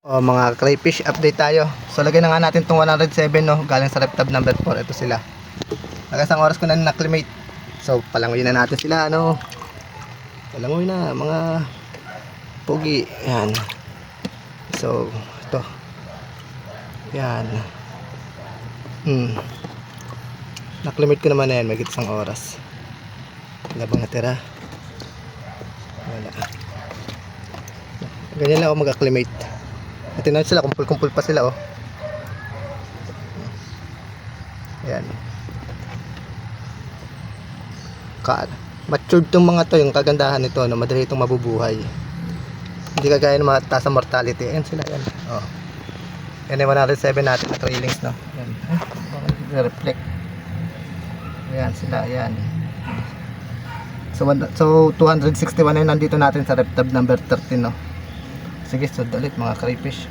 O mga crayfish, update tayo. So lagay na nga natin itong 107 no, galing sa reptab number 4. Ito sila. Nakasang oras ko na na-acclimate. So palangoy na natin sila ano. Palangoy na mga pogi. Yan. So ito. Yan. Na-acclimate ko naman na yan, magigit isang oras. Wala bang natira? Wala. Ganyan lang ako mag-acclimate. Tingnan sila, kumpul-kumpul pa sila oh. Ayan. Matured tong mga to, yung kagandahan nito, no? Madali itong mabubuhay. Hindi kagaya ng mga taas na mortality. Ayan sila, yan. Oh. Yan yung 107 natin na trailings, no? Ayan. Reflect. Ayan sila, ayan. So 261 na nandito natin sa reptab number 13, no? Sige, so ulit mga crayfish.